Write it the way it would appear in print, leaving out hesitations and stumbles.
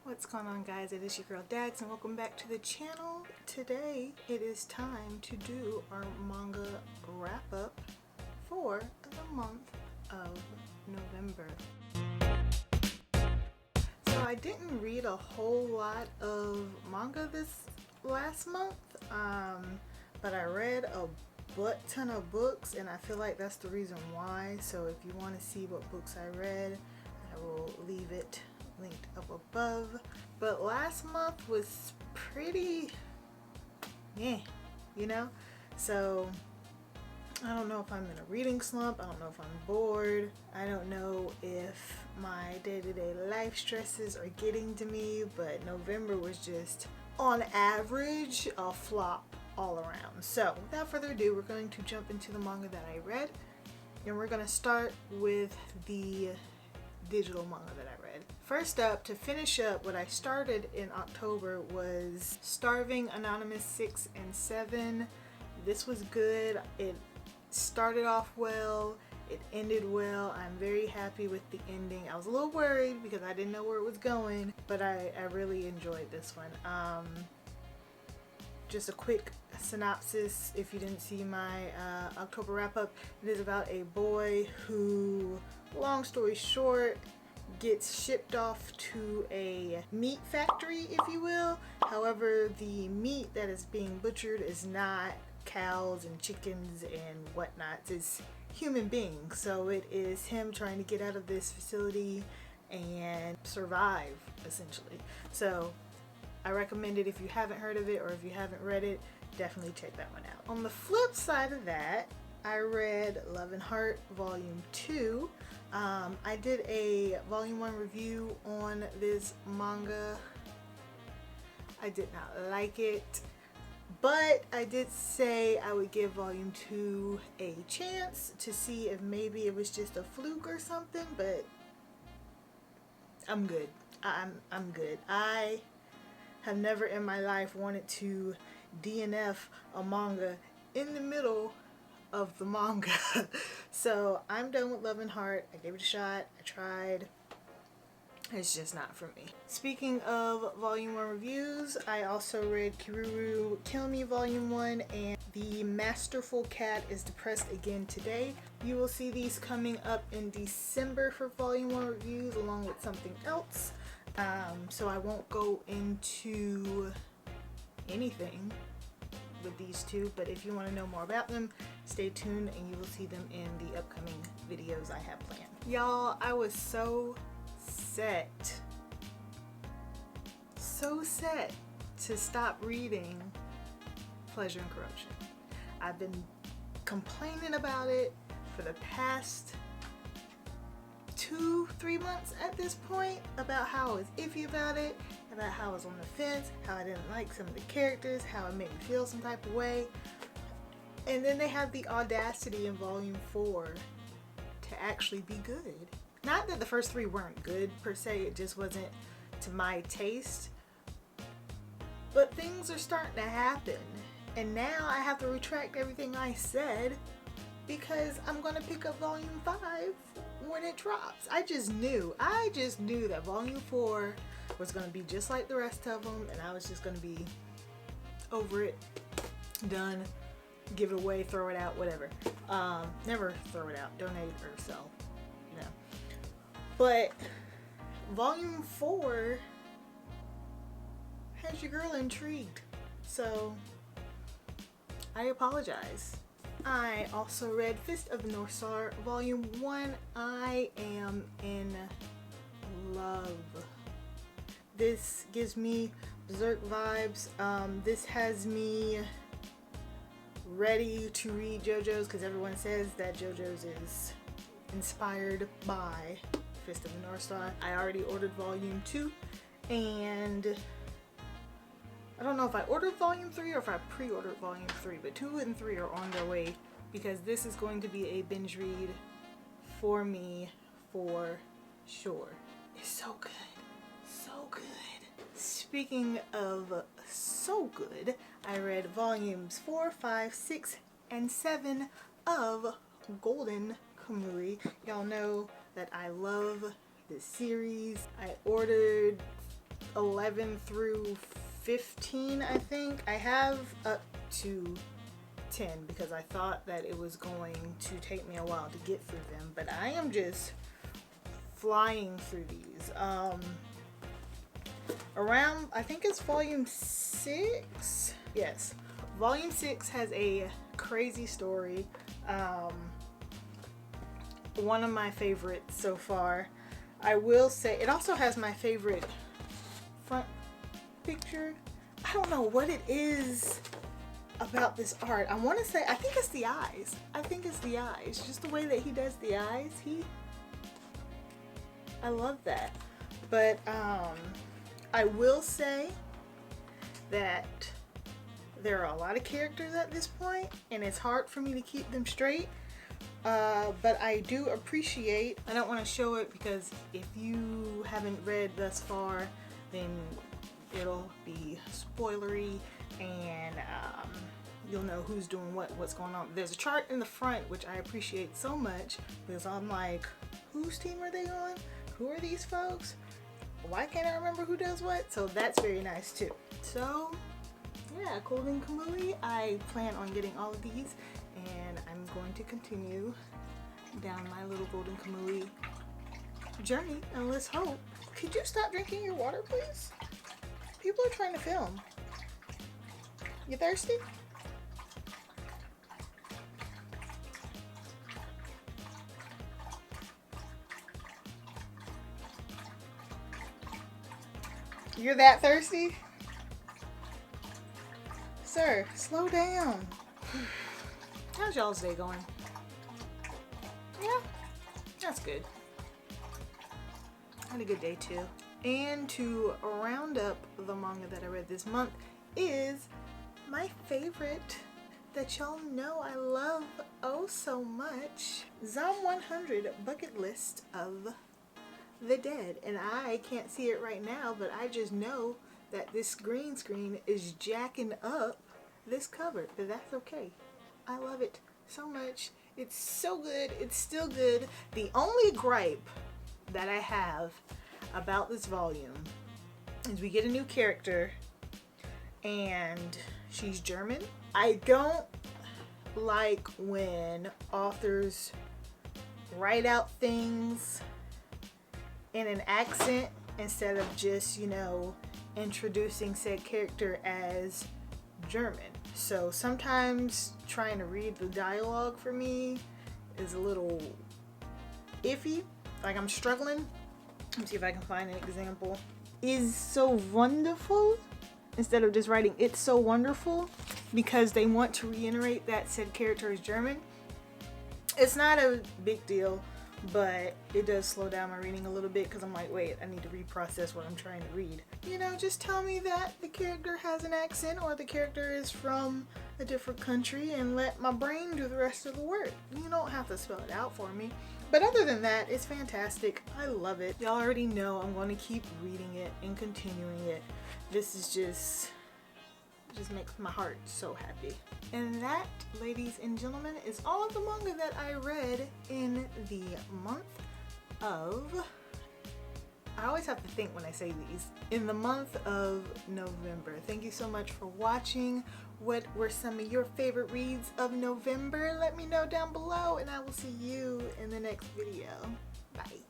What's going on, guys? It is your girl Dags and welcome back to the channel. Today it is time to do our manga wrap up for the month of November. So I didn't read a whole lot of manga this last month, but I read a butt ton of books and I feel like that's the reason why. So if you want to see what books I read, I will leave it linked up above. But last month was pretty you know, so I don't know if I'm in a reading slump, I don't know if I'm bored, I don't know if my day-to-day life stresses are getting to me, but November was just on average a flop all around. So without further ado, we're going to jump into the manga that I read, and we're going to start with the digital manga that I read. First up, to finish up what I started in October, was Starving Anonymous 6 and 7. This was good. It started off well, it ended well. I'm very happy with the ending. I was a little worried because I didn't know where it was going, but I really enjoyed this one. Just a quick synopsis if you didn't see my October wrap up. It is about a boy who, long story short, gets shipped off to a meat factory, if you will. However, the meat that is being butchered is not cows and chickens and whatnot, it's human beings. So it is him trying to get out of this facility and survive, essentially. So I recommend it if you haven't heard of it, or if you haven't read it, definitely check that one out. On the flip side of that, I read Love and Heart Volume 2. I did a Volume 1 review on this manga. I did not like it, but I did say I would give Volume 2 a chance to see if maybe it was just a fluke or something, but I'm good. I'm good. I have never in my life wanted to DNF a manga in the middle of the manga. So I'm done with Love and Heart. I gave it a shot. I tried. It's just not for me. Speaking of Volume 1 reviews, I also read Kiruru Kill Me Volume 1 and The Masterful Cat is Depressed Again Today. You will see these coming up in December for Volume 1 reviews along with something else. So I won't go into anything with these two, but if you want to know more about them, stay tuned and you will see them in the upcoming videos I have planned. Y'all, I was so set to stop reading Pleasure and Corruption. I've been complaining about it for the past 2-3 months at this point, about how I was iffy about it, about how I was on the fence, how I didn't like some of the characters, how it made me feel some type of way. And then they have the audacity in Volume 4 to actually be good. Not that the first 3 weren't good per se, it just wasn't to my taste. But things are starting to happen. And now I have to retract everything I said because I'm going to pick up Volume 5 when it drops. I just knew that Volume 4 was going to be just like the rest of them, and I was just going to be over it, done, give it away, throw it out, whatever. Never throw it out, donate or sell, you know. But Volume 4 has your girl intrigued, so I apologize. I also read Fist of the North Star Volume 1. I am in love. This gives me Berserk vibes. This has me ready to read JoJo's because everyone says that JoJo's is inspired by Fist of the North Star. I already ordered Volume 2, and I don't know if I ordered Volume 3 or if I pre-ordered Volume 3, but 2 and 3 are on their way because this is going to be a binge read for me for sure. It's so good. So good. Speaking of so good, I read Volumes 4, 5, 6, and 7 of Golden Kamuy. Y'all know that I love this series. I ordered 11 through 15, I think. I have up to 10 because I thought that it was going to take me a while to get through them, but I am just flying through these. Around, I think it's volume 6. Yes, volume 6 has a crazy story. One of my favorites so far. I will say it also has my favorite front picture. I don't know what it is about this art. I want to say, I think it's the eyes. I think it's the eyes. Just the way that he does the eyes. I love that. But I will say that there are a lot of characters at this point, and it's hard for me to keep them straight. But I do appreciate, I don't want to show it because if you haven't read thus far, then it'll be spoilery, and you'll know who's doing what's going on. There's a chart in the front, which I appreciate so much, because I'm like, whose team are they on? Who are these folks? Why can't I remember who does what? So that's very nice too. So yeah, Golden Kamui, I plan on getting all of these, and I'm going to continue down my little Golden Kamui journey, and let's hope. Could you stop drinking your water, please? People are trying to film. You thirsty? You're that thirsty? Sir, slow down. How's y'all's day going? Yeah, that's good. I had a good day too. And to round up the manga that I read this month is my favorite that y'all know I love oh so much, ZV-1 Bucket List of the Dead. And I can't see it right now, but I just know that this green screen is jacking up this cover, but that's okay. I love it so much. It's so good. It's still good. The only gripe that I have about this volume is we get a new character and she's German. I don't like when authors write out things in an accent instead of just, you know, introducing said character as German. So sometimes trying to read the dialogue for me is a little iffy. Like, I'm struggling. Let me see if I can find an example. Is so wonderful instead of just writing it's so wonderful, because they want to reiterate that said character is German. It's not a big deal, but it does slow down my reading a little bit because I'm like, wait, I need to reprocess what I'm trying to read. You know, just tell me that the character has an accent or the character is from a different country and let my brain do the rest of the work. You don't have to spell it out for me. But other than that, it's fantastic. I love it. Y'all already know I'm going to keep reading it and continuing it. This is just makes my heart so happy. And that, ladies and gentlemen, is all of the manga that I read in the month of, I always have to think when I say these, in the month of November. Thank you so much for watching. What were some of your favorite reads of November? Let me know down below, and I will see you in the next video. Bye.